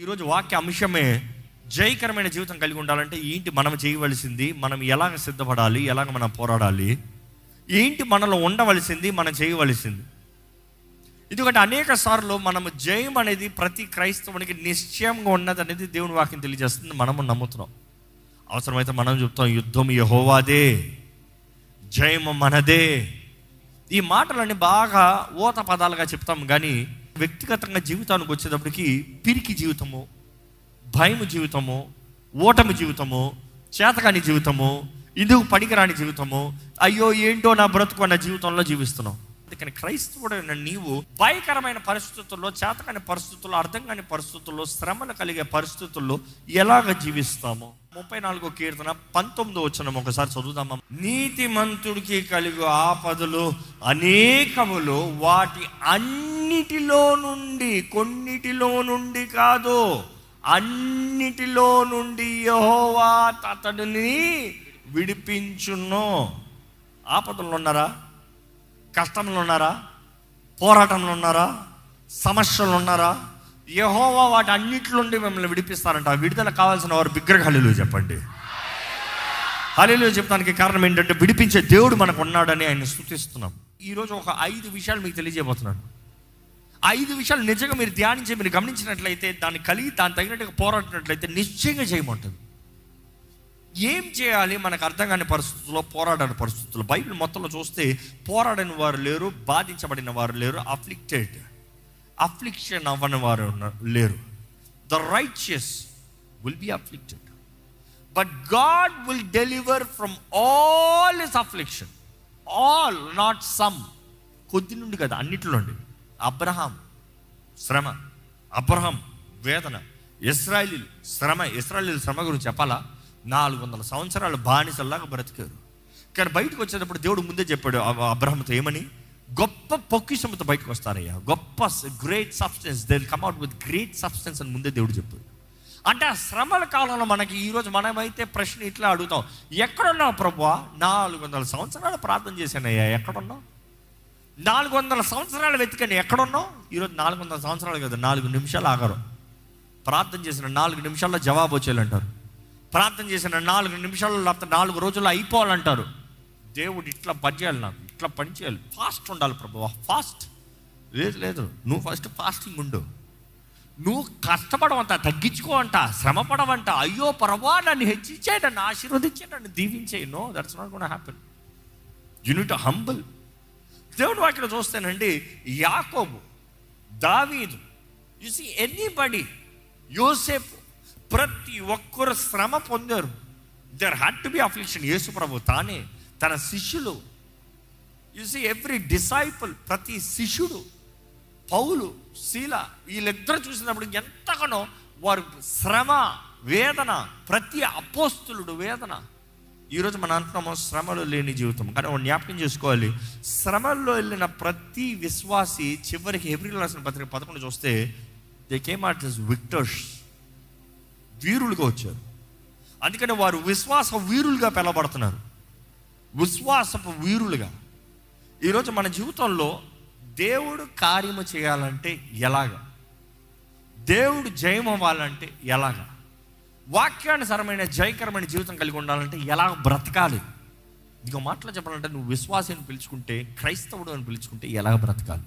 ఈరోజు వాక్య అంశమే జయకరమైన జీవితం కలిగి ఉండాలంటే ఏంటి మనం చేయవలసింది, మనం ఎలాగ సిద్ధపడాలి, ఎలాగ మనం పోరాడాలి, ఏంటి మనలో ఉండవలసింది, మనం చేయవలసింది. ఎందుకంటే అనేక సార్లు మనము జయం అనేది ప్రతి క్రైస్తవునికి నిశ్చయంగా ఉన్నది అనేది దేవుని వాక్యం తెలియజేస్తుంది. మనము నమ్ముతున్నాం. అవసరమైతే మనం చెప్తాం, యుద్ధం యెహోవాదే, జయము మనదే. ఈ మాటలన్నీ బాగా ఊత పదాలుగా చెప్తాం, కానీ వ్యక్తిగతంగా జీవితానికి వచ్చేటప్పటికి పిరికి జీవితము, భయము జీవితము, ఓటమి జీవితము, చేతకాని జీవితము, ఇందుకు పనికిరాని జీవితము, అయ్యో ఏంటో నా బ్రతుకు అన్న జీవితంలో జీవిస్తున్నాం. అందుకని క్రైస్తవుడైన నీవు భయకరమైన పరిస్థితుల్లో, చేతకాని పరిస్థితుల్లో, అర్థం కాని పరిస్థితుల్లో, శ్రమలు కలిగే పరిస్థితుల్లో ఎలాగ జీవిస్తాము? 34వ కీర్తన 19వ వచనం ఒకసారి చదువుదామా. నీతిమంతుడికి కలిగే ఆపదలు అనేకములు, వాటి అన్నిటిలో నుండి, కొన్నిటిలో నుండి కాదు, అన్నిటిలో నుండి యెహోవా అతడిని విడిపించును. ఆపదలు ఉన్నారా? కష్టంలో ఉన్నారా? పోరాటంలో ఉన్నారా? సమస్యలు ఉన్నారా? యెహోవా వాటి అన్నిటి నుండి మిమ్మల్ని విడిపిస్తారంట. విడుదల కావాల్సిన వారు బిగ్గరగా హల్లెలూయా చెప్పండి. హల్లెలూయా చెప్పడానికి కారణం ఏంటంటే విడిపించే దేవుడు మనకు ఉన్నాడని ఆయన స్తుతిస్తున్నాం. ఈరోజు ఒక 5 విషయాలు మీకు తెలియజేయబోతున్నాను. 5 విషయాలు నిజంగా మీరు ధ్యానించి, మీరు గమనించినట్లయితే, దాన్ని కలిగి దాన్ని తగినట్టుగా పోరాడినట్లయితే నిశ్చయంగా చేయమంటుంది. ఏం చేయాలి? మనకు అర్థం కాని పరిస్థితుల్లో, పోరాడని పరిస్థితుల్లో. బైబిల్ మొత్తంలో చూస్తే పోరాడని వారు లేరు, బాధించబడిన వారు లేరు, అఫ్లిక్షన్ అవ్వని వారు లేరు. The righteous will be afflicted, but God will deliver from all his affliction. All, not some. కొద్ది నుండి కదా, అన్నిటిలో నుండి. అబ్రహాం శ్రమ, అబ్రహాం వేదన, ఇశ్రాయేలీయుల శ్రమ గురించి చెప్పాలా? 400 సంవత్సరాలు బానిసల్లాగా బ్రతికారు. కానీ బయటకు వచ్చేటప్పుడు దేవుడు ముందే చెప్పాడు అబ్రహాంతో ఏమని? గొప్ప పొక్కిషంతో బయటకు వస్తారయ్యా, గొప్ప great substance, they will come out with great substance అని ముందే దేవుడు చెప్పాడు. అంటే ఆ శ్రమల కాలంలో మనకి ఈరోజు మనమైతే ప్రశ్న ఇట్లా అడుగుతాం, ఎక్కడున్నావు ప్రభువా? 400 సంవత్సరాలు ప్రార్థన చేశానయ్యా, ఎక్కడున్నావు? 400 సంవత్సరాలు వెతికాను, ఎక్కడున్నావు? ఈరోజు 400 సంవత్సరాలు కదా, 4 నిమిషాలు ఆగారు. ప్రార్థన చేసిన 4 నిమిషాల్లో జవాబు వచ్చేయాలంటారు. ప్రార్థన చేసిన 4 నిమిషాల్లో, లేకపోతే 4 రోజుల్లో అయిపోవాలంటారు. దేవుడు ఇట్లా పని చేయాలి, నాకు ఇట్లా పని చేయాలి, ఫాస్ట్ ఉండాలి ప్రభువా. ఫాస్ట్ లేదు, నువ్వు ఫస్ట్ ఫాస్టింగ్ ఉండు. నువ్వు కష్టపడవంట, తగ్గించుకో అంట, శ్రమ పడవంట. అయ్యో ప్రభువా నన్ను హెచ్చించే, నన్ను ఆశీర్వదించే, నన్ను దీవించే. No, that's not gonna happen. You need to humble. దేవుడు వాక్యం చూస్తేనండి, యాకోబు, దావీదు, యు సీ ఎనీబడి, యోసేపు, ప్రతి ఒక్కరు శ్రమ పొందారు. There had to be affliction. Yesu ప్రభు తానే, తన శిష్యులు, యు సీ ఎవ్రీ డిసైపుల్, ప్రతి శిష్యుడు, పౌలు, శీల, వీళ్ళిద్దరు చూసినప్పుడు ఎంతగానో వారు శ్రమ, వేదన, ప్రతి అపోస్తులుడు వేదన. ఈరోజు మనం అంటున్నాము శ్రమలు లేని జీవితం. కానీ జ్ఞాపకం చేసుకోవాలి, శ్రమల్లో వెళ్ళిన ప్రతి విశ్వాసి చివరికి హెబ్రీయులకు రాసిన పత్రిక 11 చూస్తే, దే కేమ్ అవుట్ యాస్ విక్టర్స్, వీరులుగా వచ్చారు. అందుకని వారు విశ్వాస వీరులుగా పిలవబడుతున్నారు, విశ్వాసపు వీరులుగా. ఈరోజు మన జీవితంలో దేవుడు కార్యము చేయాలంటే ఎలాగా, దేవుడు జయం అవ్వాలంటే ఎలాగా, వాక్యానుసారమైన జయకరమైన జీవితం కలిగి ఉండాలంటే ఎలా బ్రతకాలి? ఇంకో మాటలో చెప్పాలంటే, నువ్వు విశ్వాసాన్ని పిలుచుకుంటే, క్రైస్తవుడు అని పిలుచుకుంటే ఎలా బ్రతకాలి?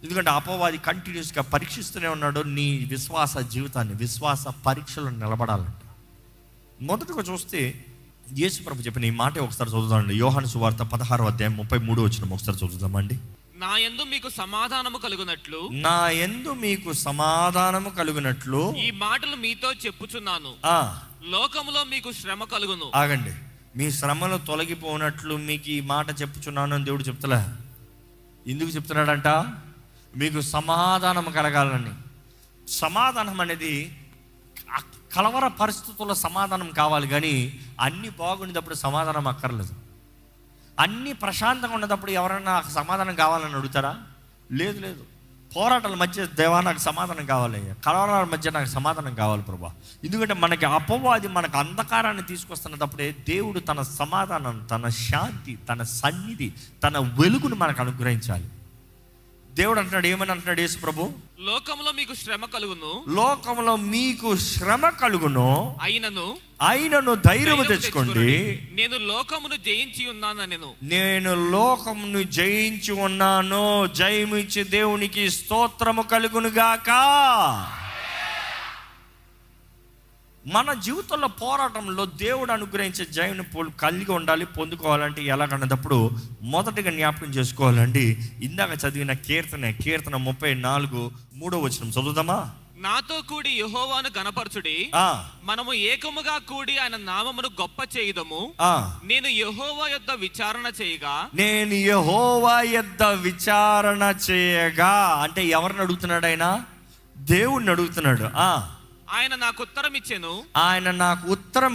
ఎందుకంటే అపవాది కంటిన్యూస్గా పరీక్షిస్తూనే ఉన్నాడు నీ విశ్వాస జీవితాన్ని. విశ్వాస పరీక్షలు నిలబడాలంట. మొదటగా చూస్తే యేసు ప్రభు చెప్పిన ఈ మాట ఒకసారి చదువుదామండి. యోహాను సువార్త 16వ అధ్యాయం 33వ వచనం ఒకసారి చదువుదామండి. నా యందు మీకు సమాధానము కలుగునట్లు, నా యందు మీకు సమాధానము కలుగునట్లు ఈ మాటలు మీతో చెప్పుచున్నాను. లోకములో మీకు శ్రమ కలుగును. ఆగండి. మీ శ్రమలు తొలగిపోనట్లు మీకు ఈ మాట చెప్పుచున్నాను అని దేవుడు చెప్తలే. ఎందుకు చెప్తున్నాడంట? మీకు సమాధానం కలగాలని. సమాధానం అనేది కలవర పరిస్థితుల్లో సమాధానం కావాలి, కానీ అన్నీ బాగుండేటప్పుడు సమాధానం అక్కర్లేదు. అన్నీ ప్రశాంతంగా ఉన్నప్పుడు ఎవరైనా నాకు సమాధానం కావాలని అడుగుతారా? లేదు. పోరాటాల మధ్య దేవా నాకు సమాధానం కావాలి, కలవరాల మధ్య నాకు సమాధానం కావాలి ప్రభా. ఎందుకంటే మనకి అపవాది మనకు అంధకారాన్ని తీసుకొస్తున్నప్పుడే దేవుడు తన సమాధానం, తన శాంతి, తన సన్నిధి, తన వెలుగును మనకు అనుగ్రహించాలి. దేవుడు అంటున్నాడు, ఏమని అంటున్నాడు యేసు ప్రభు? లోకంలో మీకు శ్రమ కలుగును, లోకంలో మీకు శ్రమ కలుగును, అయినను ధైర్యము తెచ్చుకోండి, నేను లోకమును జయించి ఉన్నాను. నేను లోకమును జయించి ఉన్నాను. జయము ఇచ్చే దేవునికి స్తోత్రము కలుగును గాక. మన జీవితంలో పోరాటంలో దేవుడు అనుగ్రహించే జయను కలిగి ఉండాలి, పొందుకోవాలంటే ఎలాగన్నప్పుడు మొదటిగా జ్ఞాపకం చేసుకోవాలండి. ఇందాక చదివిన కీర్తన 34:3 చదువుదామా? నాతో కూడి యెహోవాను గణపరచుడి, మనము ఏకముగా కూడి ఆయన నామమును గొప్ప చేయుదము. నేను యెహోవా యొద్ద విచారణ చేయగా అంటే ఎవరిని అడుగుతున్నాడు? ఆయన దేవుణ్ణి అడుగుతున్నాడు. ఆయన నాకు ఉత్తరం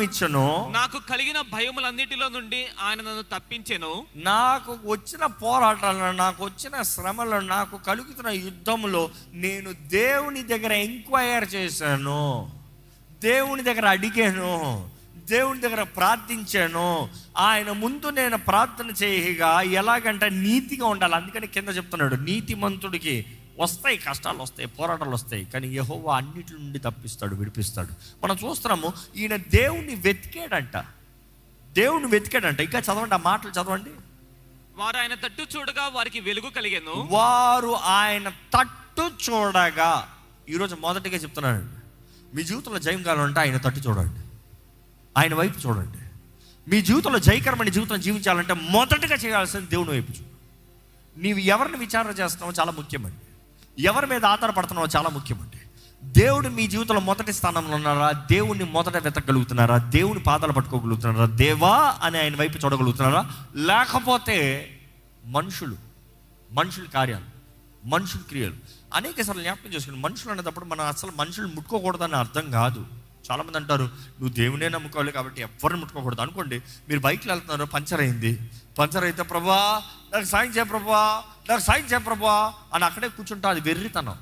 ఇచ్చెను, నాకు కలిగిన భయములన్నిటిలో నుండి ఆయన నన్ను తప్పించెను. నాకు వచ్చిన పోరాటాలను, నాకు వచ్చిన శ్రమలను, నాకు కలుగుతున్న యుద్ధంలో నేను దేవుని దగ్గర ఎంక్వైర్ చేశాను, దేవుని దగ్గర అడిగాను, దేవుని దగ్గర ప్రార్థించాను. ఆయన ముందు నేను ప్రార్థన చేయగా ఎలాగంటే నీతిగా ఉండాలి. అందుకని కింద చెప్తున్నాడు, నీతిమంతుడికి వస్తాయి, కష్టాలు వస్తాయి, పోరాటాలు వస్తాయి, కానీ యెహోవా అన్నిటి నుండి తప్పిస్తాడు, విడిపిస్తాడు. మనం చూస్తున్నాము, ఈయన దేవుణ్ణి వెతికాడంట. ఇంకా చదవండి, ఆ మాటలు చదవండి. వారు ఆయన తట్టు చూడగా వారికి వెలుగు కలిగెను. వారు ఆయన తట్టు చూడగా. ఈరోజు మొదటిగా చెప్తున్నాడు, మీ జీవితంలో జయం కావాలంటే ఆయన తట్టు చూడండి, ఆయన వైపు చూడండి. మీ జీవితంలో జయకరమైన జీవితం జీవించాలంటే మొదటిగా చేయాల్సింది దేవుని వైపు చూడు. నీవు ఎవరిని విచారణ చేస్తున్నావో చాలా ముఖ్యమండి, ఎవరి మీద ఆధారపడుతున్నావో చాలా ముఖ్యమండి. దేవుడు మీ జీవితంలో మొదటి స్థానంలో ఉన్నారా? దేవుణ్ణి మొదట వెతకగలుగుతున్నారా? దేవుని పాదాలు పట్టుకోగలుగుతున్నారా? దేవా అని ఆయన వైపు చూడగలుగుతున్నారా? లేకపోతే మనుషుల కార్యాలు, మనుషుల క్రియలు. అనేక సార్లు జ్ఞాపకం చేసుకుని, మనుషులు అనేటప్పుడు మనం అసలు మనుషులు ముట్టుకోకూడదని అర్థం కాదు. చాలామంది అంటారు, నువ్వు దేవునే నమ్ముకోవాలి కాబట్టి ఎవరిని ముట్టుకోకూడదు. అనుకోండి, మీరు బైక్లో వెళ్తున్నారు, పంచర్ అయితే ప్రభా నాకు సాయం చేయ ప్రభా అని అక్కడే కూర్చుంటా. అది వెర్రితనం.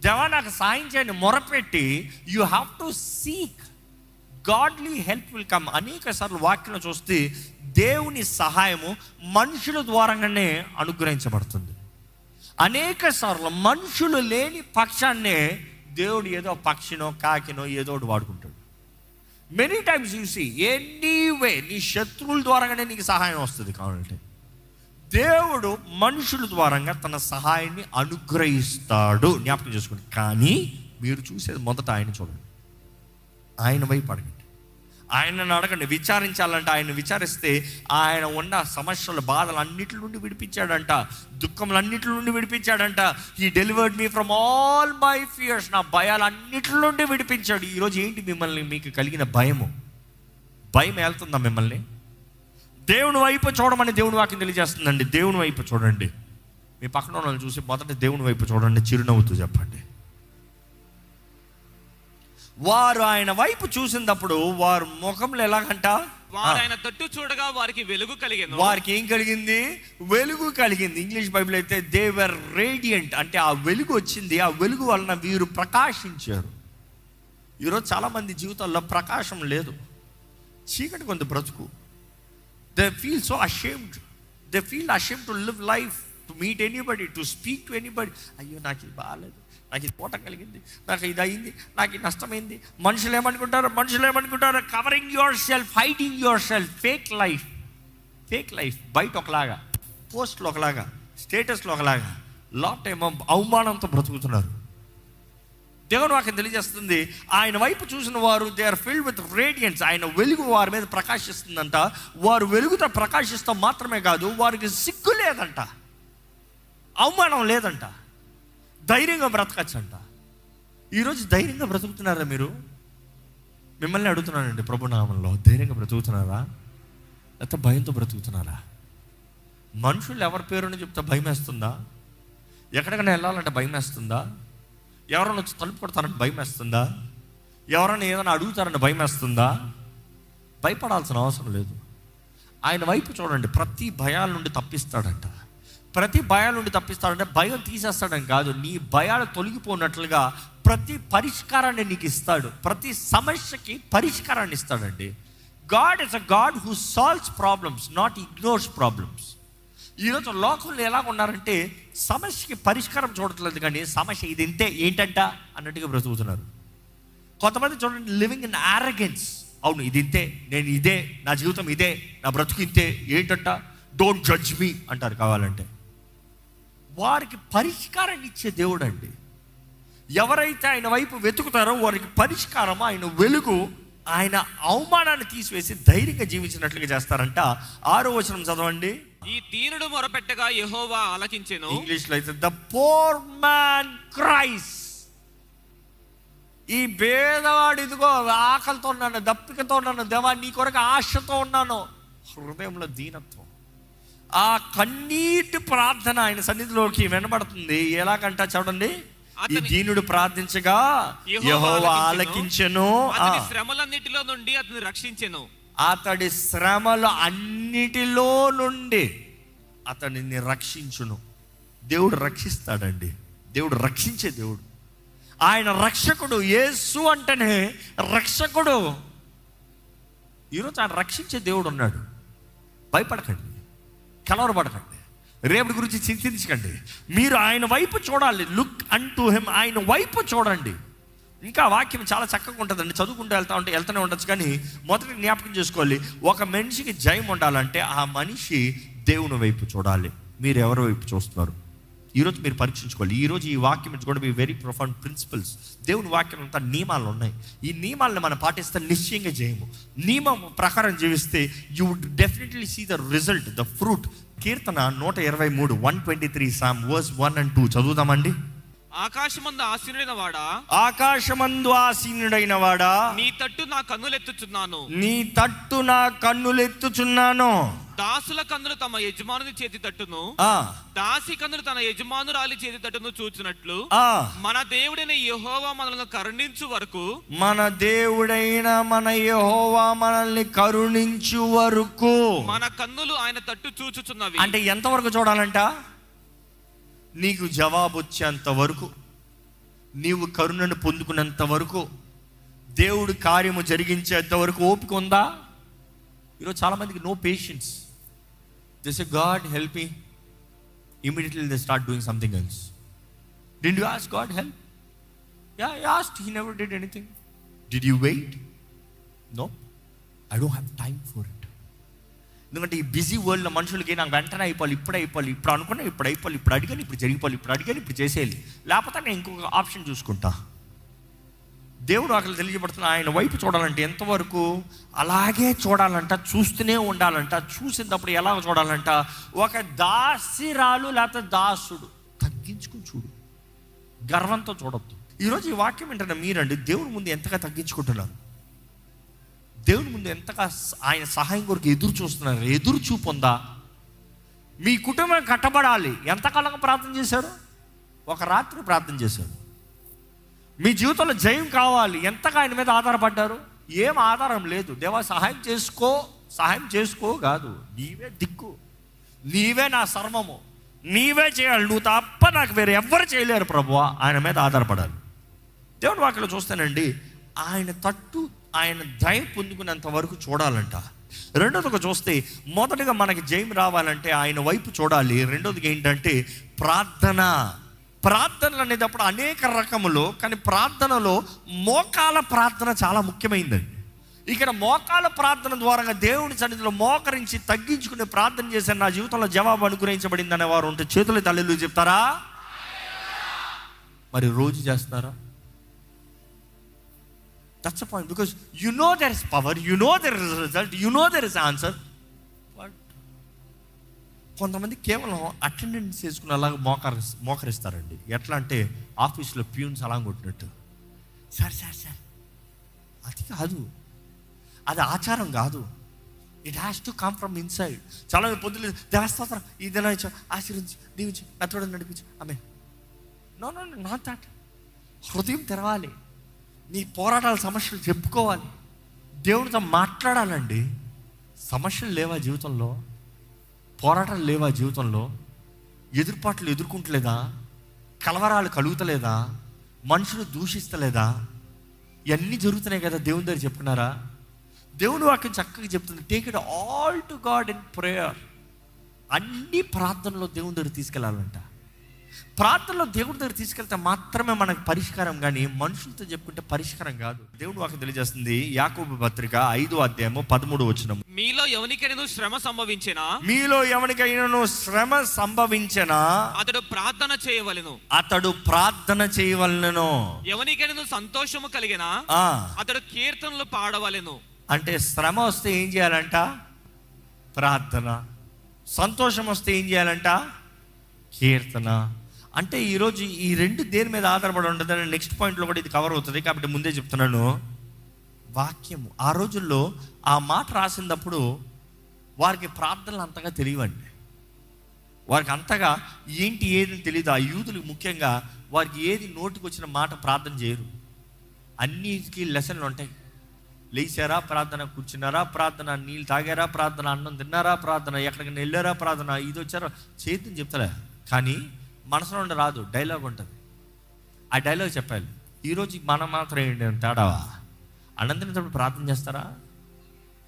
దేవా నాకు సాయం చేయని మొరపెట్టి, you have to seek godly help will come. అనేక సార్లు వాక్యం చూస్తే దేవుని సహాయము మనుషుల ద్వారానే అనుగ్రహించబడుతుంది. అనేక సార్లు మనుషులు లేని పక్షాన్నే దేవుడు ఏదో పక్షినో కాకినో ఏదో ఒకటి వాడుకుంటాడు. Many times you see anyway నీ శత్రువుల ద్వారానే నీకు సహాయం వస్తుంది. కావాలంటే దేవుడు మనుషుల ద్వారంగా తన సహాయాన్ని అనుగ్రహిస్తాడు. జ్ఞాపకం చేసుకోండి. కానీ మీరు చూసేది మొదట ఆయన చూడండి, ఆయన వైపు అడగండి, ఆయనను అడగండి. విచారించాలంటే ఆయన విచారిస్తే ఆయన ఉన్న సమస్యలు, బాధలు అన్నిటి నుండి విడిపించాడంట, దుఃఖములన్నిటి నుండి విడిపించాడంట. He delivered me from all my fears. నా భయాలు అన్నిటి నుండి విడిపించాడు. ఈరోజు ఏంటి మీకు కలిగిన భయం వెళ్తుందా మిమ్మల్ని? దేవుని వైపు చూడమని దేవుని వాక్యం తెలియజేస్తుందండి. దేవుని వైపు చూడండి. మీ పక్కన వాళ్ళని చూసి మొదట దేవుని వైపు చూడండి, చిరునవ్వుతూ చెప్పండి. వారు ఆయన వైపు చూసినప్పుడు వారు ముఖంలో ఎలాగంట? వారు ఆయన తట్టు చూడగా వారికి వెలుగు కలిగింది. వారికి ఏం కలిగింది? వెలుగు కలిగింది. ఇంగ్లీష్ బైబిల్ అయితే దే వర్ రేడియంట్, అంటే ఆ వెలుగు వచ్చింది. ఆ వెలుగు వలన వీరు ప్రకాశించారు. ఈరోజు చాలామంది జీవితాల్లో ప్రకాశం లేదు, చీకటి కొంత బ్రతుకు. They feel so ashamed, they feel ashamed to live life, to meet anybody, to speak to anybody. అయ్యో నాకు ఇది బాగాలేదు, నాకు ఇది పోట కలిగింది, నాకు ఇది అయింది, నాకు ఇది నష్టమైంది. మనుషులు ఏమనుకుంటారు? Covering your self, hiding your self. Fake life బయట ఒకలాగా, పోస్ట్లో ఒకలాగా, స్టేటస్లో ఒకలాగా, లాట్ ఏమో అవమానంతో బ్రతుకుతున్నారు. దేవుడు వాక్యం తెలియజేస్తుంది, ఆయన వైపు చూసిన వారు they are filled with radiance. ఆయన వెలుగు వారి మీద ప్రకాశిస్తుందంట. వారు వెలుగుతో ప్రకాశిస్తాం మాత్రమే కాదు, వారికి సిగ్గు లేదంట, అవమానం లేదంట, ధైర్యంగా బ్రతకచ్చంట. ఈరోజు ధైర్యంగా బ్రతుకుతున్నారా మీరు? మిమ్మల్ని అడుగుతున్నానండి ప్రభునామంలో, ధైర్యంగా బ్రతుకుతున్నారా లేకపోతే భయంతో బ్రతుకుతున్నారా? మనుషులు ఎవరి పేరుని చెప్తే భయం వేస్తుందా? ఎక్కడికైనా వెళ్ళాలంటే భయం వేస్తుందా? ఎవరైనా వచ్చి తలుపు కొడతారంటే భయం వేస్తుందా? ఎవరైనా ఏదైనా అడుగుతారంటే భయం వేస్తుందా? భయపడాల్సిన అవసరం లేదు. ఆయన వైపు చూడండి. ప్రతి భయాల నుండి తప్పిస్తాడంట. భయం తీసేస్తాడని కాదు, నీ భయాలు తొలగిపోయినట్లుగా ప్రతి పరిష్కారాన్ని నీకు ఇస్తాడు. ప్రతి సమస్యకి పరిష్కారాన్ని ఇస్తాడండి. God is a God who solves problems, not ignores problems. ఈరోజు లోకంలో ఎలా ఉన్నారంటే సమస్యకి పరిష్కారం చూడట్లేదు, కానీ సమస్య ఇది ఇంతే ఏంటంట అన్నట్టుగా బ్రతుకుతున్నారు. కొంతమంది చూడండి, లివింగ్ ఇన్ ఆరగెన్స్. అవును ఇది ఇంతే, నేను ఇదే, నా జీవితం ఇదే, నా బ్రతుకు ఇంతే, ఏంటంట డోంట్ జడ్జ్ మీ అంటారు కావాలంటే. వారికి పరిష్కారాన్ని ఇచ్చే దేవుడు అండి. ఎవరైతే ఆయన వైపు వెతుకుతారో వారికి పరిష్కారం, ఆయన వెలుగు, ఆయన అవమానాన్ని తీసివేసి ధైర్యంగా జీవించినట్లుగా చేస్తారంట. 6వ వచనం చదవండి. ఈ దీనుడు మొరపెట్టగా యెహోవా ఆలకించెను. ఇంగ్లీష్ లో అయితే ద పోర్ మ్యాన్ క్రైస్. ఈ పేదవాడు ఇదిగో ఆకలితో ఉన్నాను, దప్పికతో ఉన్నాను, దేవా నీ కొరకు ఆశతో ఉన్నాను. హృదయంలో దీనత్వం, ఆ కన్నీటి ప్రార్థన ఆయన సన్నిధిలోకి వినబడుతుంది. ఎలాగంట చూడండి, ఈ దీనుడు ప్రార్థించగా యెహోవా ఆలకించెను, అతని శ్రమలన్నిటిలో నుండి అతన్ని రక్షించెను. అతడి శ్రమలు అన్నిటిలో నుండి అతడిని రక్షించును. దేవుడు రక్షిస్తాడండి. దేవుడు రక్షించే దేవుడు. ఆయన రక్షకుడు. యేసు అంటేనే రక్షకుడు. ఈరోజు ఆయన రక్షించే దేవుడు ఉన్నాడు. భయపడకండి, కలవరపడకండి, రేపటి గురించి చింతించకండి. మీరు ఆయన వైపు చూడాలి. Look unto him. ఆయన వైపు చూడండి. ఇంకా వాక్యం చాలా చక్కగా ఉంటుందండి. చదువుకుంటూ వెళ్తూనే ఉండొచ్చు, కానీ మొదటి జ్ఞాపకం చేసుకోవాలి, ఒక మనిషికి జయం ఉండాలంటే ఆ మనిషి దేవుని వైపు చూడాలి. మీరు ఎవరి వైపు చూస్తున్నారు? ఈరోజు మీరు పరీక్షించుకోవాలి. ఈరోజు ఈ వాక్యం it's got be very profound principles. దేవుని వాక్యం అంతా నియమాలు ఉన్నాయి. ఈ నియమాలను మనం పాటిస్తే నిశ్చయంగా జయము. నియమం ప్రకారం జీవిస్తే you would definitely see the result, the fruit. కీర్తన 123 123 సామ్ వర్స్ 1 and 2 చదువుదామండి. ఆకాశమందు ఆసీనుడైన వాడా, ఆకాశమందు ఆసీనుడైన వాడా, నీ తట్టు నా కన్నులెత్తుచున్నాను, నీ తట్టు నా కన్నులెత్తుచున్నాను. దాసుల కన్నులు తమ యజమానుని చేతి తట్టును, దాసి కన్నులు తన యజమానురాలి చేతి తట్టును చూచినట్లు మన దేవుడైన యెహోవా మనల్ని కరుణించు వరకు, మన దేవుడైన మన యెహోవా మనల్ని కరుణించు వరకు మన కన్నులు ఆయన తట్టు చూచుచున్నవి. అంటే ఎంతవరకు చూడాలంట? నీకు జవాబు వచ్చేంత వరకు, నీవు కరుణను పొందుకునేంత వరకు, దేవుడు కార్యము జరిగించేంత వరకు ఓపిక ఉందా? ఈరోజు చాలామందికి no patience. They say God help me, immediately they start doing something else. Did you ask God help? Yeah, I asked, he never did anything. Did you wait? No, I don't have time for it. ఎందుకంటే ఈ busy వరల్డ్లో మనుషులకి నాకు వెంటనే అయిపోవాలి, ఇప్పుడు అయిపోవాలి, ఇప్పుడు అనుకున్నా ఇప్పుడు అయిపోవాలి, ఇప్పుడు అడిగాను ఇప్పుడు జరిగిపోవాలి, ఇప్పుడు అడిగాను ఇప్పుడు చేసేయాలి, లేకపోతే నేను ఇంకొక ఆప్షన్ చూసుకుంటా. దేవుడు అక్కడ తెలియబడుతున్న ఆయన వైపు చూడాలంటే ఎంతవరకు? అలాగే చూడాలంట, చూస్తూనే ఉండాలంట. చూసినప్పుడు ఎలా చూడాలంట? ఒక దాసిరాలు లేకపోతే దాసుడు తగ్గించుకుని చూడు, గర్వంతో చూడొద్దు. ఈరోజు ఈ వాక్యం ఏంటంటే మీరండి దేవుని ముందు ఎంతగా తగ్గించుకుంటున్నారు, దేవుని ముందు ఎంతగా ఆయన సహాయం కొరకు ఎదురు చూస్తున్నారు. ఎదురు చూపు ఉందా? మీ కుటుంబం కట్టబడాలి. ఎంతకాలంగా ప్రార్థన చేశారు? ఒక రాత్రి ప్రార్థన చేశారు. మీ జీవితంలో జయం కావాలి, ఎంతగా ఆయన మీద ఆధారపడ్డారు? ఏం ఆధారం లేదు. దేవా సహాయం చేసుకో, సహాయం చేసుకో కాదు, నీవే దిక్కు, నీవే నా సర్వము, నీవే చేయాలి, నువ్వు తప్ప నాకు వేరే ఎవ్వరు చేయలేరు ప్రభువా. ఆయన మీద ఆధారపడాలి. దేవుని వాక్యలో చూస్తానండి, ఆయన తట్టు ఆయన దయ పొందుకునేంత వరకు చూడాలంట. రెండోదిగా చూస్తే, మొదటగా మనకి జయం రావాలంటే ఆయన వైపు చూడాలి. రెండోదిగా ఏంటంటే ప్రార్థన. ప్రార్థనలు అనేటప్పుడు అనేక రకములు, కానీ ప్రార్థనలో మోకాల ప్రార్థన చాలా ముఖ్యమైనదండి. ఇక్కడ మోకాల ప్రార్థన ద్వారా దేవుని సన్నిధిలో మోకరించి తగ్గించుకుని ప్రార్థన చేశాను, నా జీవితంలో జవాబు అనుగ్రహించబడింది అనేవారు ఉంటే చేతులు తల్లిలు చెప్తారా? మరి రోజు చేస్తారా? That's the point, because you know there is power, you know there is result, you know there is answer. But కొంతమంది కేవలం అటెండెన్స్ చేసుకుని అలాగ మోకరిస్తారండి. ఎట్లా అంటే ఆఫీస్లో ప్యూన్స్ అలా కొట్టినట్టు. సార్ సార్ సార్, అది కాదు, అది ఆచారం కాదు. It has to come from inside. చాలా పొద్దులు దేవస్థానం ఈ దిన ఆశీర్వించి దీవించి నా తోడు నడిపించి ఆమె. No no not that. హృదయం తెరవాలి, నీ పోరాటాల సమస్యలు చెప్పుకోవాలి, దేవుడితో మాట్లాడాలండి. సమస్యలు లేవా జీవితంలో? పోరాటాలు లేవా జీవితంలో? ఎదురుపాట్లు ఎదుర్కొంటలేదా? కలవరాలు కలుగుతలేదా? మనుషులు దూషిస్తలేదా? ఇవన్నీ జరుగుతున్నాయి కదా. దేవుని దగ్గర చెప్పుకున్నారా? దేవుని వాక్యం చక్కగా చెప్తుంది, take it all to God in prayer. అన్ని ప్రార్థనలో దేవుని దగ్గర తీసుకెళ్ళాలంట. ప్రార్థనలో దేవుడి దగ్గర తీసుకెళ్తే మాత్రమే మనకు పరిష్కారం, కానీ మనుషులతో చెప్పుకుంటే పరిష్కారం కాదు. దేవుడు వాక్యం తెలియజేస్తుంది, యాకోబు పత్రిక 5:13 మీలో ఎవరికైనా శ్రమ సంభవించినా అతడు ప్రార్థన చేయవలెను. ఎవరికైనా సంతోషము కలిగినా అతడు కీర్తనలు పాడవలెను. అంటే శ్రమ వస్తే ఏం చేయాలంట? ప్రార్థన. సంతోషం వస్తే ఏం చేయాలంట? కీర్తన. అంటే ఈరోజు ఈ రెండు దేని మీద ఆధారపడి ఉంటుందని నెక్స్ట్ పాయింట్లో కూడా ఇది కవర్ అవుతుంది, కాబట్టి ముందే చెప్తున్నాను. వాక్యము. ఆ రోజుల్లో ఆ మాట రాసినప్పుడు వారికి ప్రార్థనలు అంతగా తెలియవండి. వారికి అంతగా ఏంటి ఏది తెలియదు. ఆ యూదులకు ముఖ్యంగా వారికి ఏది నోటికి వచ్చిన మాట ప్రార్థన చేయరు. అన్నిటికీ లెసన్లు ఉంటాయి. లేచారా ప్రార్థన, కూర్చున్నారా ప్రార్థన, నీళ్ళు తాగారా ప్రార్థన, అన్నం తిన్నారా ప్రార్థన, ఎక్కడికైనా వెళ్ళారా ప్రార్థన, ఇది వచ్చారా చేతిని చెప్తలే. కానీ మనసులో ఉండి రాదు, డైలాగ్ ఉంటుంది. ఆ డైలాగ్ చెప్పాలి. ఈరోజు మనం మాత్రం ఏంటి తేడావా? అనంతరం ప్రార్థన చేస్తారా?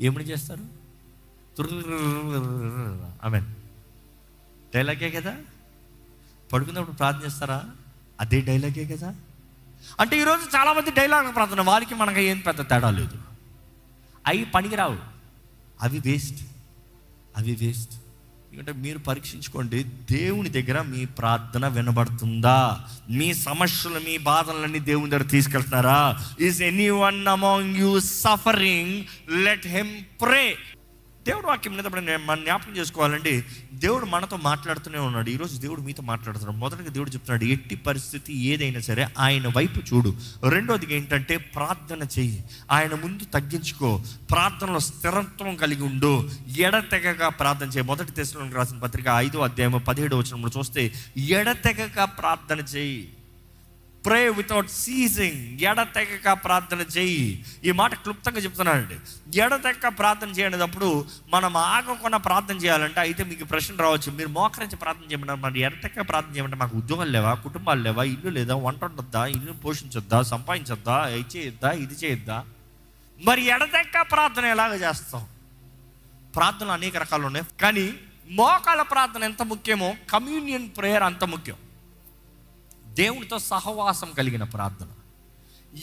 ఏమని చేస్తారు? ఆమేన్. డైలాగే కదా. పడుకున్నప్పుడు ప్రార్థన చేస్తారా? అదే డైలాగే కదా. అంటే ఈరోజు చాలామంది డైలాగ్ ప్రార్థన, వారికి మనకి ఏం పెద్ద తేడా లేదు. అవి పనికిరావు, అవి వేస్ట్. ఎందుకంటే మీరు పరీక్షించుకోండి, దేవుని దగ్గర మీ ప్రార్థన వినబడుతుందా? మీ సమస్యలు, మీ బాధలన్నీ దేవుని దగ్గర తీసుకెళ్తున్నారా? Is anyone among you suffering? Let him pray. దేవుడు వాక్యం మీద మనం జ్ఞాపకం చేసుకోవాలండి. దేవుడు మనతో మాట్లాడుతూనే ఉన్నాడు. ఈరోజు దేవుడు మీతో మాట్లాడుతున్నాడు. మొదటిగా దేవుడు చెప్తున్నాడు, ఎట్టి పరిస్థితి ఏదైనా సరే ఆయన వైపు చూడు. రెండోదిగా ఏంటంటే ప్రార్థన చెయ్యి, ఆయన ముందు తగ్గించుకో, ప్రార్థనలో స్థిరత్వం కలిగి ఉండు, ఎడతెగక ప్రార్థన చేయి. మొదటి తెస్సలోనికీయులకు రాసిన పత్రిక 5:17 చూస్తే ఎడతెగక ప్రార్థన చేయి. ప్రే వితౌట్ సీజింగ్. ఎడతెగక ప్రార్థన చేయి. ఈ మాట క్లుప్తంగా చెప్తున్నానండి. ఎడతెగక ప్రార్థన చేయనప్పుడు మనం ఆగకుండా ప్రార్థన చేయాలంటే, అయితే మీకు ప్రశ్న రావచ్చు, మీరు మోకరించి ప్రార్థన చేయమన్నారు, మరి ఎడతెగక ప్రార్థన చేయమంటే మాకు ఉద్యోగాలు లేవా, కుటుంబాలు లేవా, ఇల్లు లేదా, వంట ఉండొద్దా, ఇల్లు పోషించొద్దా, సంపాదించొద్దా, ఇది చేయొద్దా? మరి ఎడతెగక ప్రార్థన ఎలాగ చేస్తాం? ప్రార్థనలు అనేక రకాలు ఉన్నాయి, కానీ మోకాళ్ళ ప్రార్థన ఎంత ముఖ్యమో కమ్యూనియన్ ప్రేయర్ అంత ముఖ్యం. దేవునితో సహవాసం కలిగిన ప్రార్థన.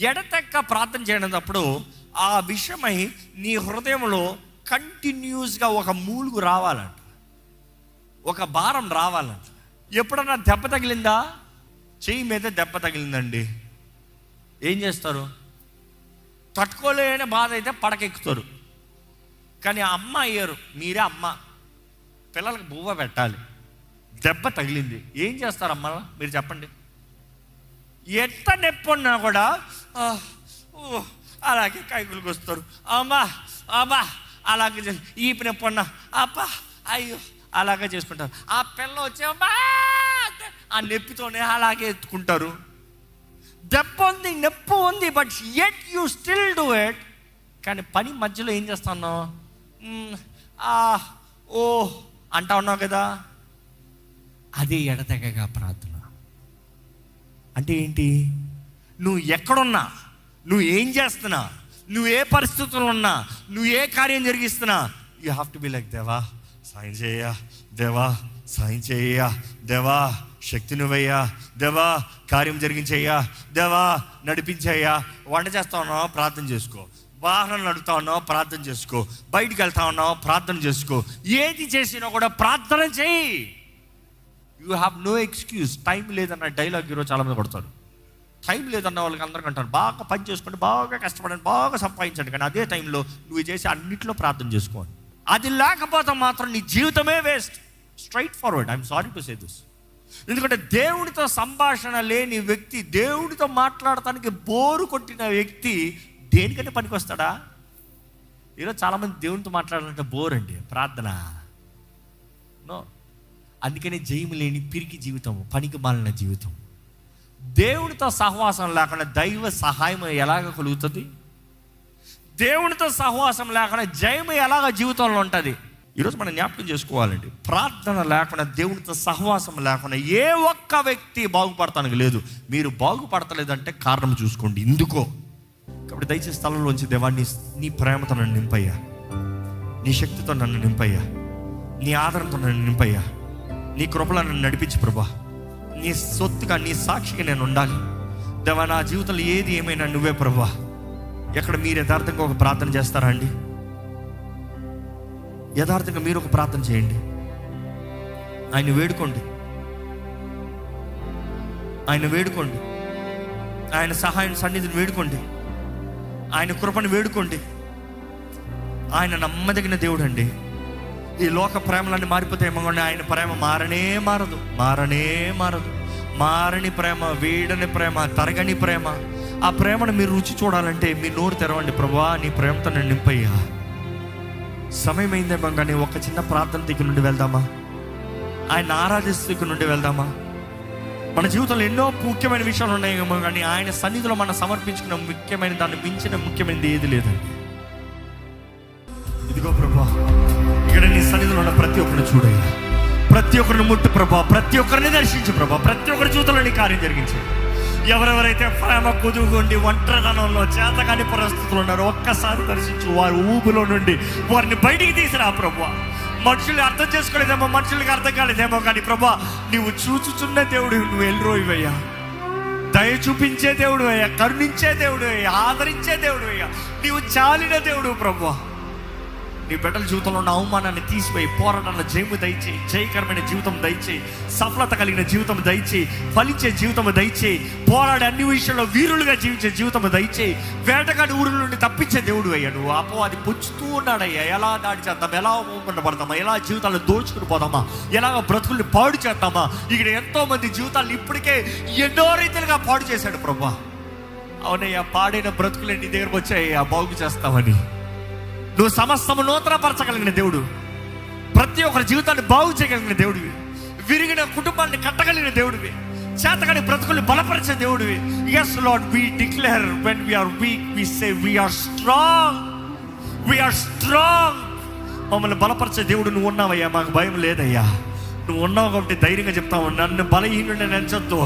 ఎడతెక్క ప్రార్థన చేయనప్పుడు ఆ విషయమై నీ హృదయంలో కంటిన్యూస్గా ఒక మూలుగు రావాలంట, ఒక భారం రావాలంట. ఎప్పుడన్నా దెబ్బ తగిలిందా? చెయ్యి మీద దెబ్బ తగిలిందండి, ఏం చేస్తారు? తట్టుకోలేని బాధ అయితే పడకెక్కుతారు. కానీ అమ్మ అయ్యారు, మీరే అమ్మ, పిల్లలకు బువ్వ పెట్టాలి, దెబ్బ తగిలింది, ఏం చేస్తారు అమ్మ? మీరు చెప్పండి. ఎంత నొప్పి ఉన్నా కూడా అలాగే కైకులకు వస్తారు. అమ్మా అలాగే ఈపి నొప్పి ఉన్నా అబ్బా అయ్యో అలాగే చేసుకుంటారు. ఆ పిల్ల వచ్చే ఆ నొప్పితోనే అలాగే ఎత్తుకుంటారు. దెబ్బ ఉంది, నొప్పి ఉంది, but yet you still do it. కానీ పని మధ్యలో ఏం చేస్తాను? ఓ అంటా ఉన్నావు కదా. అదే ఎడతెగక ప్రార్థన అంటే ఏంటి? నువ్వు ఎక్కడున్నా, నువ్వు ఏం చేస్తున్నా, నువ్వు ఏ పరిస్థితుల్లో ఉన్నా, నువ్వు ఏ కార్యం జరిగిస్తున్నా, you have to be like, దేవా సాయం చేయ్యా, దేవా సాయం చేయ్యా, దేవా శక్తి నువ్వయ్యా, దేవా కార్యం జరిగించేయ్యా, దేవా నడిపించేయ్యా. వంట చేస్తా ఉన్నావు, ప్రార్థన చేసుకో. వాహనం నడుపుతా ఉన్నావు, ప్రార్థన చేసుకో. బయటికి వెళ్తా ఉన్నావు, ప్రార్థన చేసుకో. ఏది చేసినా కూడా ప్రార్థన చేయి. You have no excuse. Time లేదన్న డైలాగ్ ఈరోజు చాలామంది కొడతారు. టైం లేదన్న వాళ్ళకి అందరికీ అంటారు, బాగా పని చేసుకోండి, బాగా కష్టపడండి, బాగా సంపాదించండి, కానీ అదే టైంలో నువ్వు చేసి అన్నింటిలో ప్రార్థన చేసుకోండి. అది లేకపోతే మాత్రం నీ జీవితమే waste. Straight forward, I'm sorry to say this. ఎందుకంటే దేవుడితో సంభాషణ లేని వ్యక్తి, దేవుడితో మాట్లాడటానికి బోరు కొట్టిన వ్యక్తి దేనికంటే పనికి వస్తాడా? ఈరోజు చాలామంది దేవునితో మాట్లాడాలంటే బోర్ అండి, ప్రార్థన నో. అందుకని జయము లేని పిరికి జీవితం, పనికి మాలిన జీవితం. దేవునితో సహవాసం లేకుండా దైవ సహాయం ఎలాగ కలుగుతుంది? దేవునితో సహవాసం లేకుండా జయము ఎలాగ జీవితంలో ఉంటుంది? ఈరోజు మనం జ్ఞాపకం చేసుకోవాలండి, ప్రార్థన లేకుండా, దేవునితో సహవాసం లేకుండా ఏ ఒక్క వ్యక్తి బాగుపడతానికి లేదు. మీరు బాగుపడతలేదంటే కారణం చూసుకోండి, ఎందుకో. కాబట్టి దయచేసి స్థలంలోంచి, దేవా నీ ప్రేమతో నన్ను నింపయ్యా, నీ శక్తితో నన్ను నింపయ్యా, నీ ఆదరణతో నన్ను నింపయ్యా. నీ కృపలో నన్ను నడిపించు ప్రభా. నీ సొత్తుగా, నీ సాక్షిగా నేను ఉండాలి దేవా. నా జీవితంలో ఏది ఏమైనా నువ్వే ప్రభా. ఎక్కడ మీరు యథార్థంగా ఒక ప్రార్థన చేస్తారా అండి? యథార్థంగా మీరు ఒక ప్రార్థన చేయండి. ఆయన వేడుకోండి, ఆయన వేడుకోండి, ఆయన సహాయం సన్నిధిని వేడుకోండి, ఆయన కృపను వేడుకోండి. ఆయన నమ్మదగిన దేవుడు అండి. ఈ లోక ప్రేమలన్నీ మారిపోతాయేమో కానీ ఆయన ప్రేమ మారనే మారదు, మారనే మారదు. మారని ప్రేమ, వీడని ప్రేమ, తరగని ప్రేమ. ఆ ప్రేమను మీరు రుచి చూడాలంటే మీ నోరు తెరవండి. ప్రభా, నీ ప్రేమతో నేను నింపయ్యా. సమయం అయిందేమో కానీ ఒక చిన్న ప్రార్థన దగ్గర నుండి వెళ్దామా? ఆయన ఆరాధిస్తూ ఇక్కడ నుండి వెళ్దామా? మన జీవితంలో ఎన్నో ముఖ్యమైన విషయాలు ఉన్నాయేమో కానీ ఆయన సన్నిధిలో మనం సమర్పించుకున్న ముఖ్యమైన, దాన్ని మించిన ముఖ్యమైనది ఏది లేదండి. ఇదిగో ప్రభా, ఇక్కడ నీ సన్నిధిలో ఉన్న ప్రతి ఒక్కరిని చూడయ్యా. ప్రతి ఒక్కరిని ముట్టు ప్రభా, ప్రతి ఒక్కరిని దర్శించు ప్రభా. ప్రతి ఒక్కరి జీవితంలో నీ కార్యం జరిగించు. ఎవరెవరైతే ప్రేమ కుదుగుండి ఒంటరితనంలో చేతకాని పరిస్థితులు ఉన్నారో ఒక్కసారి దర్శించు. వారి ఊబిలో నుండి వారిని బయటికి తీసిరా ప్రభా. మనుషుల్ని అర్థం చేసుకోలేదేమో, మనుషులకి అర్థం కాలేదేమో కానీ ప్రభా, నువ్వు చూచుచున్న దేవుడు, నువ్వు ఎల్రోయివయ్యా. దయ చూపించే దేవుడు అయ్యా, కరుణించే దేవుడు అయ్యా, ఆదరించే దేవుడు అయ్యా. నీవు చాలిన దేవుడు ప్రభా. నీ బిడ్డల జీవితంలో ఉన్న అవమానాన్ని తీసిపోయి పోరాటంలో జయము దయచేయి, జయకరమైన జీవితం దయచేయి, సఫలత కలిగిన జీవితం దయచేయి, ఫలించే జీవితం దయచేయి, పోరాడే అన్ని విషయంలో వీరులుగా జీవించే జీవితం దయచేయి. వేటగాడి ఊరుల నుండి తప్పించే దేవుడు అయ్యా. నువ్వు అపవాది పుచ్చుతూ ఉన్నాడయ్యా. ఎలా దాడి చేద్దాం, ఎలా అవమానపడతామా, ఎలా జీవితాలను దోచుకుని పోదామా, ఎలాగ బ్రతుకుల్ని పాడు చేద్దామా. ఇక్కడ ఎంతో మంది జీవితాలను ఇప్పటికే ఎన్నో రీతిలుగా పాడు చేశాడు ప్రభా. అవునయ్యా, పాడైన బ్రతుకులే నీ దగ్గరకు వచ్చాయ్యా, బాగు చేస్తామని. నువ్వు సమస్తము నూతనపరచగలిగిన దేవుడు, ప్రతి ఒక్కరి జీవితాన్ని బాగు చేయగలిగిన దేవుడివి, విరిగిన కుటుంబాన్ని కట్టగలిగిన దేవుడివి, చేతగాని బ్రతుకుల్ని బలపరిచే దేవుడివి. yes Lord, we declare when we are weak we say we are strong, we are strong. మమ్మల్ని బలపరిచే దేవుడు నువ్వు ఉన్నావయ్యా, మాకు భయం లేదయ్యా. నువ్వు ఉన్నావు కాబట్టి ధైర్యంగా చెప్తావు, నన్ను బలహీనుడిని ఎంచొద్దు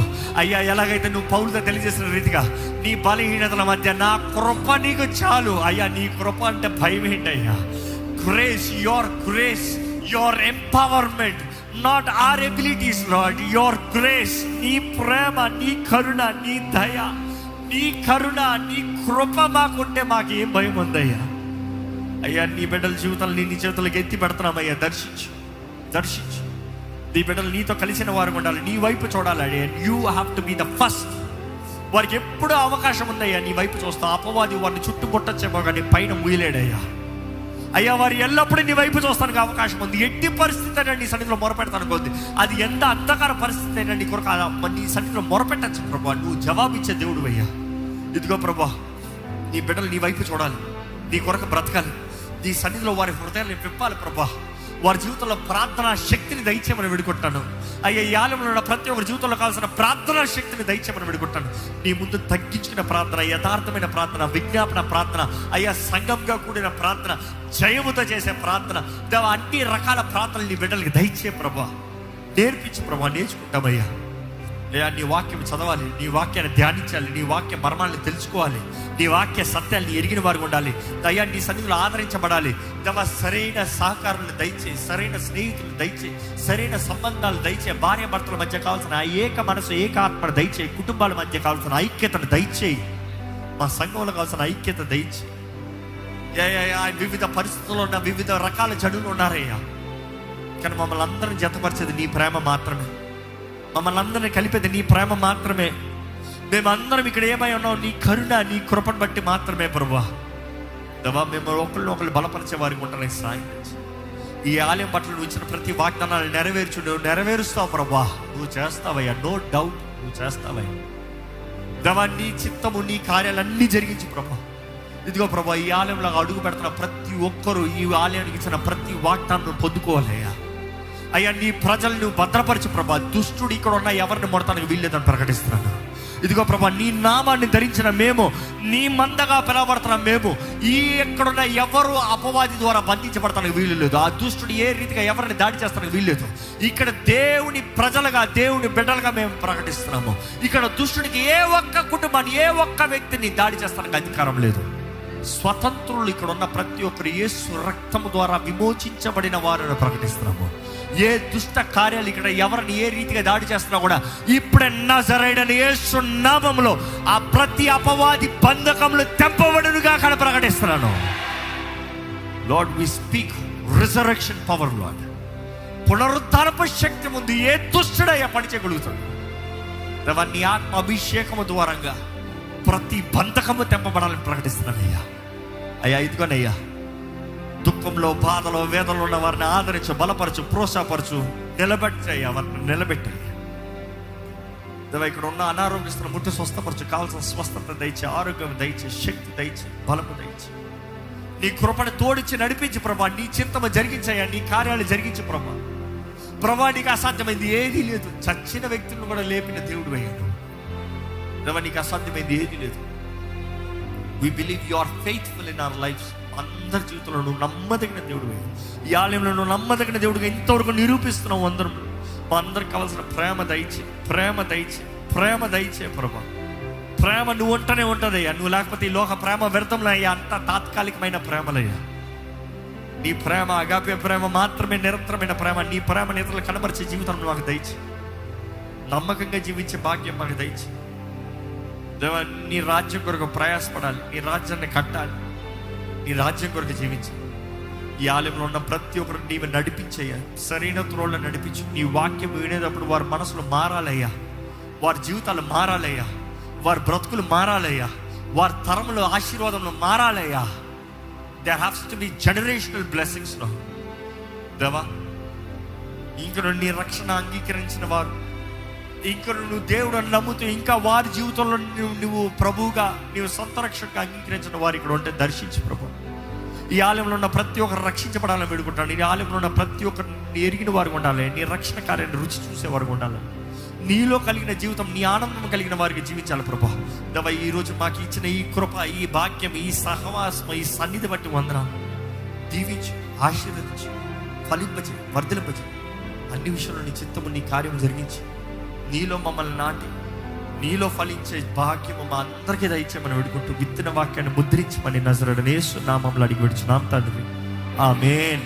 అయ్యా. ఎలాగైతే నువ్వు పౌలుతో తెలియజేసిన రీతిగా నీ బలహీనతల మధ్య నా కృప నీకు చాలు అయ్యా. నీ కృప అంటే భయం ఏంటయ్యా? Grace, your empowerment, not are abilities lord, your grace. నీ ప్రేమ, నీ కరుణ, నీ దయ, నీ కరుణ, నీ కృప మాకుంటే మాకు ఏం భయం ఉందయ్యా. అయ్యా, నీ బిడ్డల జీవితాలు నీ చేతులకు ఎత్తి పెడుతున్నామయ్యా. దర్శించు. నీ బిడ్డలు నీతో కలిసిన వారు ఉండాలి, నీ వైపు చూడాలి. You have to be the first. వారికి ఎప్పుడూ అవకాశం ఉందయ్యా నీ వైపు చూస్తా. అపవాది వారిని చుట్టుముట్టచ్చేమో కానీ పైన ముయ్యలేడయ్యా. అయ్యా, వారు ఎల్లప్పుడూ నీ వైపు చూస్తానికి అవకాశం ఉంది. ఎట్టి పరిస్థితి అయినా నీ సన్నిధిలో మొరపెడతాను కొద్ది, అది ఎంత అంధకార పరిస్థితి అయినా నీ కొరకు నీ సన్నిధిలో మొరపెట్టచ్చు ప్రభా. నువ్వు జవాబిచ్చే దేవుడు అయ్యా. ఇదిగో ప్రభా, నీ బిడ్డలు నీ వైపు చూడాలి, నీ కొరకు బ్రతకాలి, నీ సన్నిధిలో వారి హృదయాన్ని విప్పాలి ప్రభా. వారి జీవితంలో ప్రార్థనా శక్తిని దయచేయమని వేడుకుంటాను అయ్యా. ఈ ఆలయంలో ఉన్న ప్రతి ఒక్కరి జీవితంలో కావాల్సిన ప్రార్థనా శక్తిని దయచేయమని వేడుకుంటాను. నీ ముందు తగ్గించుకున్న ప్రార్థన, యథార్థమైన ప్రార్థన, విజ్ఞాపన ప్రార్థన అయ్యా, సంఘంగా కూడిన ప్రార్థన, జయముతో చేసే ప్రార్థన, అన్ని రకాల ప్రార్థనలు నీ బిడ్డలకి దయచే ప్రభా. నేర్పించి ప్రభా, నేర్చుకుంటామయ్యా. అయ్యా, నీ వాక్యం చదవాలి, నీ వాక్యాన్ని ధ్యానించాలి, నీ వాక్య మర్మాలను తెలుసుకోవాలి, నీ వాక్య సత్యాన్ని ఎరిగిన వారు ఉండాలి అయ్యా. నీ సన్నిధిలో ఆదరించబడాలి దేవా. సరైన సహకారాలు దయచేయి, సరైన స్నేహితులు దయచేయి, సరైన సంబంధాలు దయచేయి. భార్య భర్తల మధ్య కావాల్సిన ఏక మనసు, ఏక ఆత్మను దయచేయి. కుటుంబాల మధ్య కావాల్సిన ఐక్యతను దయచేయి. మా సంఘంలో కావాల్సిన ఐక్యత దయచేయి. వివిధ పరిస్థితుల్లో ఉన్న వివిధ రకాల జడులు ఉన్నారయ్యా, కానీ మమ్మల్ని అందరం జతపరిచేది నీ ప్రేమ మాత్రమే. మమ్మల్ని అందరినీ కలిపేది నీ ప్రేమ మాత్రమే. మేమందరం ఇక్కడ ఏమై ఉన్నాం, నీ కరుణ, నీ కృపను బట్టి మాత్రమే ప్రభువా. దేవా, మేము ఒకళ్ళు బలపరిచే వారికి ఉండడానికి సాయం. ఈ ఆలయం పట్ల నువ్వు ఇచ్చిన ప్రతి వాగ్దానాలు నువ్వు నెరవేరుస్తావు ప్రభువా. నువ్వు చేస్తావయ్యా, నో డౌట్ నువ్వు చేస్తావయ్యా. దేవా, నీ చిత్తము, నీ కార్యాలన్నీ జరిగించు ప్రభా. ఇదిగో ప్రభా, ఈ ఆలయంలో అడుగు పెడుతున్న ప్రతి ఒక్కరూ ఈ ఆలయానికి ఇచ్చిన ప్రతి వాగ్దానం పొందుకోవాలయ్యా. అయ్యా, నీ ప్రజలు నువ్వు భద్రపరచు ప్రభా. దుష్టుడు ఇక్కడ ఉన్న ఎవరిని మొడతానికి వీల్లేదని ప్రకటిస్తున్నాను. ఇదిగో ప్రభా, నీ నామాన్ని ధరించిన మేము, నీ మందగా పిలవబడుతున్న మేము, ఈ ఎక్కడున్న ఎవరు అపవాది ద్వారా బంధించబడతానికి వీలు లేదు. ఆ దుష్టుడు ఏ రీతిగా ఎవరిని దాడి చేస్తానికి వీల్లేదు. ఇక్కడ దేవుని ప్రజలుగా, దేవుని బిడ్డలుగా మేము ప్రకటిస్తున్నాము. ఇక్కడ దుష్టుడికి ఏ ఒక్క కుటుంబాన్ని, ఏ ఒక్క వ్యక్తిని దాడి చేస్తానికి అధికారం లేదు. స్వతంత్రులు ఇక్కడ ఉన్న ప్రతి ఒక్కరు యేసు రక్తము ద్వారా విమోచించబడిన వారిని ప్రకటిస్తున్నాము. ఏ దుష్ట కార్యాలు ఇక్కడ ఎవరిని ఏ రీతిగా దాడి చేస్తున్నా కూడా ఇప్పుడే నజరేయుడైన యేసు నామములో ఆ ప్రతి అపవాది బంధకములు తెంపబడునుగా అక్కడ ప్రకటిస్తున్నాను. Lord we speak resurrection power. Lord, పునరుద్ధారపు శక్తి ముందు ఏ దుష్టుడయ్యా పని చేయగలుగుతాడు. దేవా, నీ ఆత్మ అభిషేకము ద్వారంగా ప్రతి బంధకము తెంపబడాలని ప్రకటిస్తున్నానయ్యా. అయ్యా, ఇదిగోనయ్యా, దుఃఖంలో, బాధలో, వేదనలో ఉన్న వారిని ఆదరించు, బలపరచు, ప్రోత్సాహపరచు, నిలబెట్టయ్యా, వారిని నిలబెట్టయ్యా. దేవా, ఇక్కడ ఉన్న అనారోగ్యస్తున్న ముట్టి స్వస్థపరచు, కావాల్సిన స్వస్థత దయచే, ఆరోగ్యం దయచే, శక్తి దయచే, బలము దయచే. నీ కృపను తోడిచ్చి నడిపించి ప్రభా, నీ చిత్తము జరిగించయ్యా, నీ కార్యాలు జరిగించు ప్రభా. ప్రభా, నీకు అసాధ్యమైంది ఏదీ లేదు. చచ్చిన వ్యక్తులను కూడా లేపిన దేవుడు అయ్యాడు. దేవా, నీకు అసాధ్యమైంది ఏదీ లేదు. We believe you are faithful in our lives. అందరి జీవితంలో నువ్వు నమ్మదగిన దేవుడు. ఈ ఆలయంలో నువ్వు నమ్మదగిన దేవుడుగా ఇంతవరకు నిరూపిస్తున్నావు. అందరం మా అందరికి కావాల్సిన ప్రేమ దయచే, ప్రేమ దయచే, ప్రేమ దయచే ప్రభా. ప్రేమ నువ్వు ఉంటనే ఉంటుందయ్యా. నువ్వు లేకపోతే ఈ లోక ప్రేమ వ్యర్థంలో అయ్యా, అంత తాత్కాలికమైన ప్రేమలయ్యా. నీ ప్రేమ అగాపే ప్రేమ మాత్రమే నిరంతరమైన ప్రేమ. నీ ప్రేమ నేతలు కనబరిచే జీవితం మాకు దయచే, నమ్మకంగా జీవించే భాగ్యం మాకు దయచే. దేవా, నీ రాజ్యం కొరకు ప్రయాసపడాలి, నీ రాజ్యాన్ని కట్టాలి, నీ రాజ్యం కొరకు జీవించాలి. ఈ ఆలయంలో ఉన్న ప్రతి ఒక్కరు నీవు నడిపించయ్యా, సరైన త్రోళ్ళ నడిపించు. నీ వాక్యం వినేటప్పుడు వారి మనసులు మారాలయ్యా, వారి జీవితాలు మారాలయ్యా, వారి బ్రతుకులు మారాలయ్యా, వారి తరములు ఆశీర్వాదంలో మారాలయ్యా. There haves to be generational blessings. దేవా, ఇంక నీ రక్షణ అంగీకరించిన వారు, ఇంకా నువ్వు దేవుడు అని నమ్ముతూ ఇంకా వారి జీవితంలో నువ్వు ప్రభువుగా, నీవు సొంత రక్షణగా అంగీకరించిన వారు ఇక్కడ ఉంటే దర్శించు ప్రభు. ఈ ఆలయంలో ఉన్న ప్రతి ఒక్కరు రక్షించబడాలని వేడుకుంటాను. ఈ ఆలయంలో ఉన్న ప్రతి ఒక్కరిని ఎరిగిన వారికి ఉండాలి, నీ రక్షణ కార్యాన్ని రుచి చూసేవారికి ఉండాలి, నీలో కలిగిన జీవితం, నీ ఆనందం కలిగిన వారికి జీవించాలి ప్రభా. దేవా, ఈరోజు మాకు ఇచ్చిన ఈ కృప, ఈ భాగ్యం, ఈ సహవాసం, ఈ సన్నిధి బట్టి వందనాలు. దీవించు, ఆశీర్వదించు, ఫలింపచే, వర్ధలింపచే. అన్ని విషయంలో నీ చిత్తము, నీ కార్యము జరిగించి నీలో మమ్మల్ని నాటి నీలో ఫలించే భాగ్యము మా అందరికీ దయచేయమని వేడుకుంటూ విత్తన వాక్యాన్ని ముద్రించమని నజరేయుడైన యేసు నామములో అడిగి విడుచున్నాం తండ్రి. ఆమేన్.